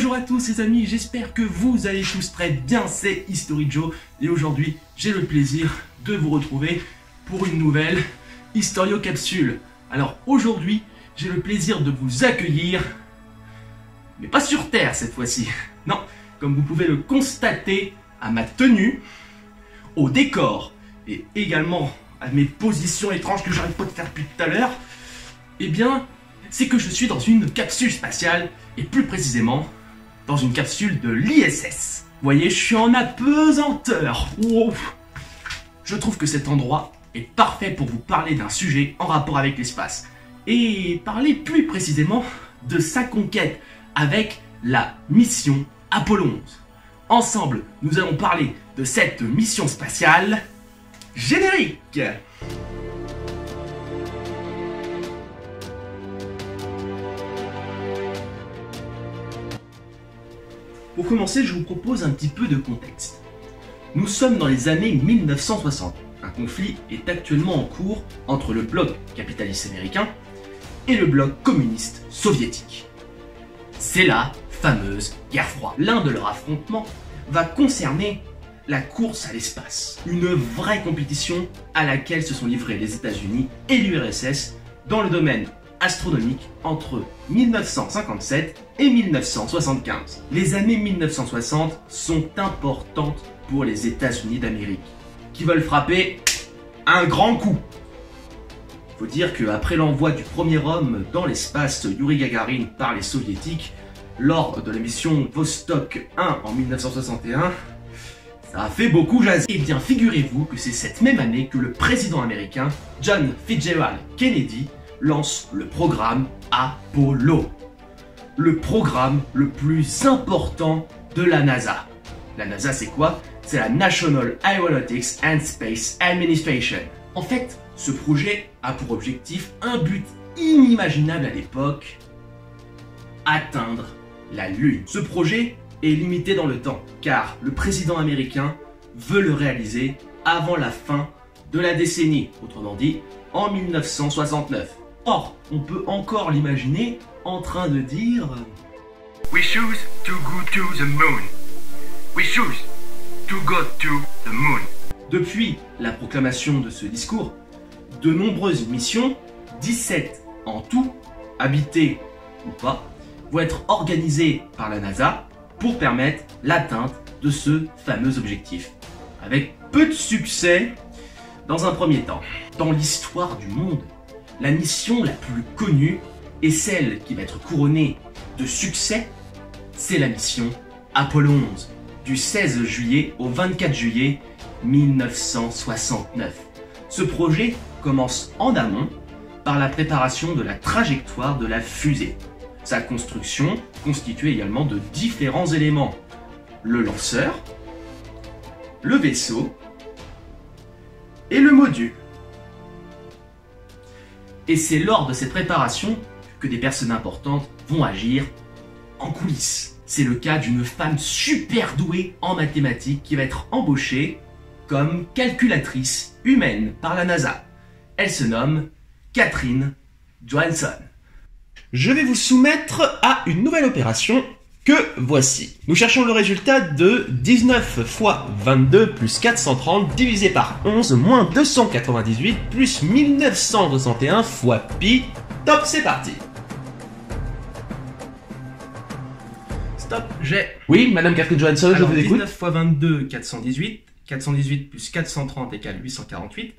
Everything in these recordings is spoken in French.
Bonjour à tous les amis, j'espère que vous allez tous très bien, c'est History Joe et aujourd'hui j'ai le plaisir de vous retrouver pour une nouvelle Historio Capsule. Alors aujourd'hui j'ai le plaisir de vous accueillir, mais pas sur Terre cette fois-ci, non, comme vous pouvez le constater à ma tenue, au décor et également à mes positions étranges que j'arrive pas de faire depuis tout à l'heure, eh bien c'est que je suis dans une capsule spatiale et plus précisément dans une capsule de l'ISS. Vous voyez, je suis en apesanteur. Wow. Je trouve que cet endroit est parfait pour vous parler d'un sujet en rapport avec l'espace et parler plus précisément de sa conquête avec la mission Apollo 11. Ensemble, nous allons parler de cette mission spatiale. Générique! Pour commencer, je vous propose un petit peu de contexte. Nous sommes dans les années 1960. Un conflit est actuellement en cours entre le bloc capitaliste américain et le bloc communiste soviétique. C'est la fameuse guerre froide. L'un de leurs affrontements va concerner la course à l'espace. Une vraie compétition à laquelle se sont livrés les États-Unis et l'URSS dans le domaine astronomique entre 1957 et 1975. Les années 1960 sont importantes pour les États-Unis d'Amérique, qui veulent frapper un grand coup. Faut dire qu'après l'envoi du premier homme dans l'espace, Yuri Gagarin, par les soviétiques, lors de la mission Vostok 1 en 1961, ça a fait beaucoup jaser. Et bien figurez-vous que c'est cette même année que le président américain, John Fitzgerald Kennedy, lance le programme Apollo. Le programme le plus important de la NASA. La NASA, c'est quoi? C'est la National Aeronautics and Space Administration. En fait, ce projet a pour objectif un but inimaginable à l'époque: atteindre la Lune. Ce projet est limité dans le temps, car le président américain veut le réaliser avant la fin de la décennie, autrement dit, en 1969. Or, on peut encore l'imaginer en train de dire We choose to go to the moon. We choose to go to the moon. Depuis la proclamation de ce discours, de nombreuses missions, 17 en tout, habitées ou pas, vont être organisées par la NASA pour permettre l'atteinte de ce fameux objectif. Avec peu de succès dans un premier temps. Dans l'histoire du monde, la mission la plus connue et celle qui va être couronnée de succès, c'est la mission Apollo 11, du 16 juillet au 24 juillet 1969. Ce projet commence en amont par la préparation de la trajectoire de la fusée. Sa construction constituée également de différents éléments: le lanceur, le vaisseau et le module. Et c'est lors de cette préparation que des personnes importantes vont agir en coulisses. C'est le cas d'une femme super douée en mathématiques qui va être embauchée comme calculatrice humaine par la NASA. Elle se nomme Katherine Johansson. Je vais vous soumettre à une nouvelle opération que voici. Nous cherchons le résultat de 19 fois 22 plus 430 divisé par 11 moins 298 plus 1961 fois pi. Top, c'est parti. Stop, j'ai... Oui, Madame Katherine Johansson, je vous écoute. 19 fois 22, 418. 418 plus 430 égale 848.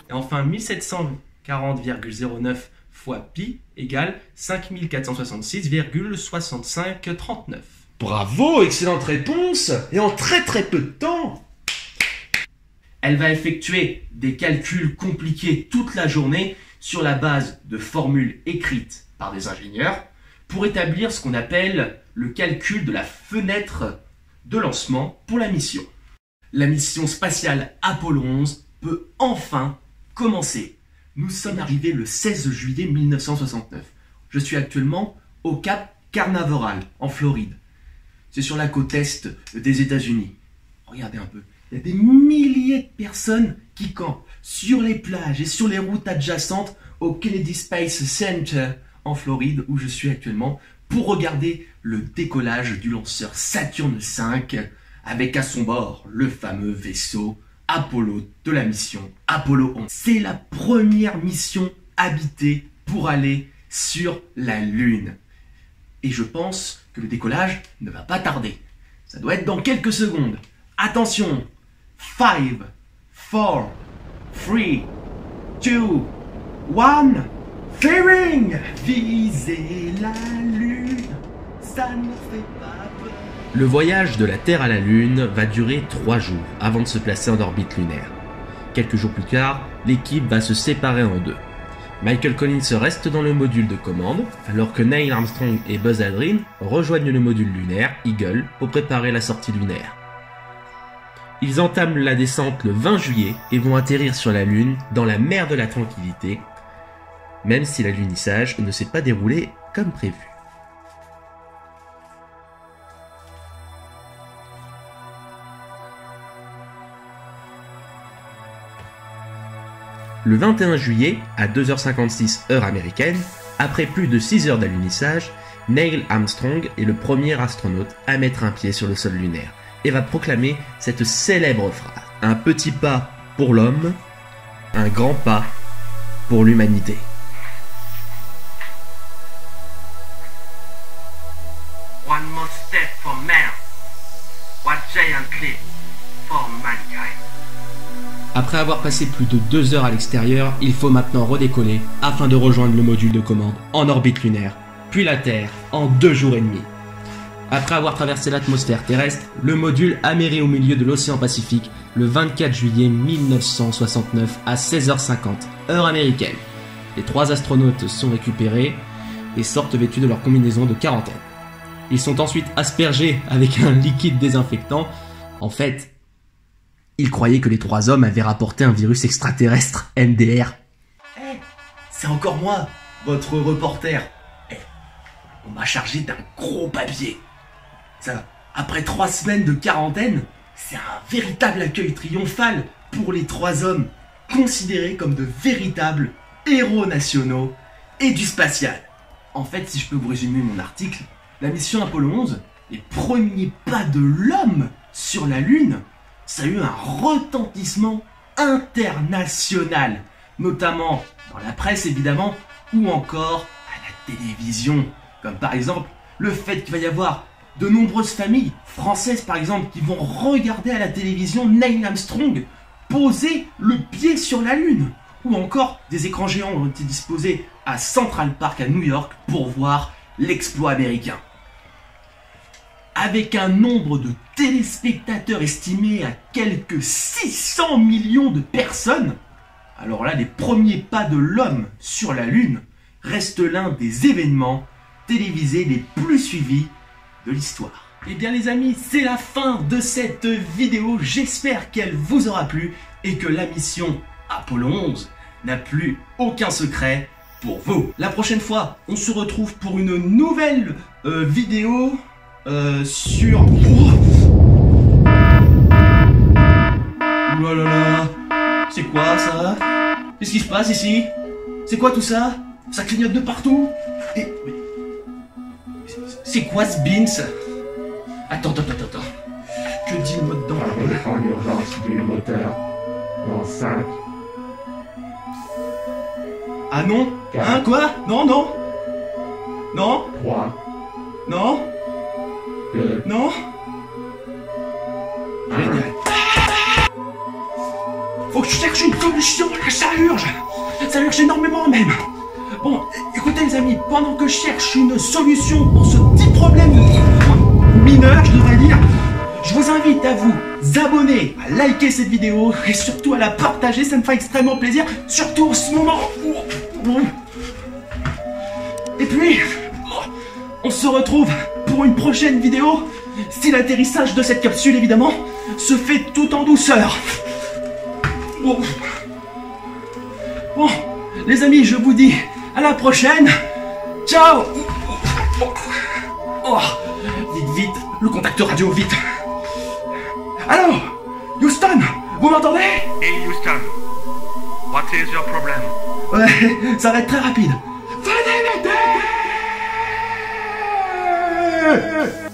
Et enfin, 1740,09 fois pi égale 5466,6539. Bravo, excellente réponse! Et en très peu de temps, elle va effectuer des calculs compliqués toute la journée sur la base de formules écrites par des ingénieurs pour établir ce qu'on appelle le calcul de la fenêtre de lancement pour la mission. La mission spatiale Apollo 11 peut enfin commencer. Nous sommes arrivés le 16 juillet 1969. Je suis actuellement au Cap Canaveral, en Floride. C'est sur la côte est des États-Unis. Regardez un peu. Il y a des milliers de personnes qui campent sur les plages et sur les routes adjacentes au Kennedy Space Center en Floride, où je suis actuellement pour regarder le décollage du lanceur Saturne V avec à son bord le fameux vaisseau Apollo de la mission Apollo 11. C'est la première mission habitée pour aller sur la Lune. Et je pense que le décollage ne va pas tarder. Ça doit être dans quelques secondes. Attention, 5, 4, 3, 2, 1, clearing! Viser la Lune, ça ne fait pas peur. Le voyage de la Terre à la Lune va durer 3 jours avant de se placer en orbite lunaire. Quelques jours plus tard, l'équipe va se séparer en deux. Michael Collins reste dans le module de commande, alors que Neil Armstrong et Buzz Aldrin rejoignent le module lunaire Eagle pour préparer la sortie lunaire. Ils entament la descente le 20 juillet et vont atterrir sur la Lune dans la mer de la Tranquillité, même si l'alunissage ne s'est pas déroulé comme prévu. Le 21 juillet, à 2h56 heure américaine, après plus de 6 heures d'alunissage, Neil Armstrong est le premier astronaute à mettre un pied sur le sol lunaire et va proclamer cette célèbre phrase: « Un petit pas pour l'homme, un grand pas pour l'humanité ». One more step for man, one giant leap for mankind. Après avoir passé plus de 2 heures à l'extérieur, il faut maintenant redécoller afin de rejoindre le module de commande en orbite lunaire, puis la Terre en 2 jours et demi. Après avoir traversé l'atmosphère terrestre, le module amérit au milieu de l'océan Pacifique le 24 juillet 1969 à 16h50, heure américaine. Les 3 astronautes sont récupérés et sortent vêtus de leur combinaison de quarantaine. Ils sont ensuite aspergés avec un liquide désinfectant. En fait, ils croyaient que les 3 hommes avaient rapporté un virus extraterrestre, MDR. Hey, c'est encore moi, votre reporter. Hey, on m'a chargé d'un gros papier. Ça, après 3 semaines de quarantaine, c'est un véritable accueil triomphal pour les 3 hommes, considérés comme de véritables héros nationaux et du spatial. En fait, si je peux vous résumer mon article, la mission Apollo 11, les premiers pas de l'homme sur la Lune, ça a eu un retentissement international, notamment dans la presse évidemment, ou encore à la télévision, comme par exemple le fait qu'il va y avoir de nombreuses familles françaises par exemple qui vont regarder à la télévision Neil Armstrong poser le pied sur la Lune, ou encore des écrans géants ont été disposés à Central Park à New York pour voir l'exploit américain. Avec un nombre de téléspectateurs estimé à quelques 600 millions de personnes, alors là, les premiers pas de l'homme sur la Lune restent l'un des événements télévisés les plus suivis de l'histoire. Eh bien les amis, c'est la fin de cette vidéo, j'espère qu'elle vous aura plu et que la mission Apollo 11 n'a plus aucun secret pour vous. La prochaine fois, on se retrouve pour une nouvelle vidéo sur... Oh là là là, c'est quoi ça? Qu'est-ce qui se passe ici? C'est quoi tout ça? Ça clignote de partout. Et... c'est quoi ce beans? Attends. Que dit le mode d'emploi? En urgence du moteur. Dans 5. Ah non? Hein, quoi? Non. 3. Non? 2. Non? Génial. Faut que je cherche une solution, là, ça urge énormément même. Bon, écoutez les amis, pendant que je cherche une solution pour ce petit problème mineur, je devrais dire, je vous invite à vous abonner, à liker cette vidéo et surtout à la partager, ça me fait extrêmement plaisir, surtout en ce moment. Et puis, on se retrouve pour une prochaine vidéo, si l'atterrissage de cette capsule évidemment se fait tout en douceur. Bon, les amis, je vous dis à la prochaine. Ciao. Oh, vite, le contact radio, vite. Allô, Houston, vous m'entendez? Hey Houston, what is your problem? Ouais, ça va être très rapide. Venez m'aider! Allez!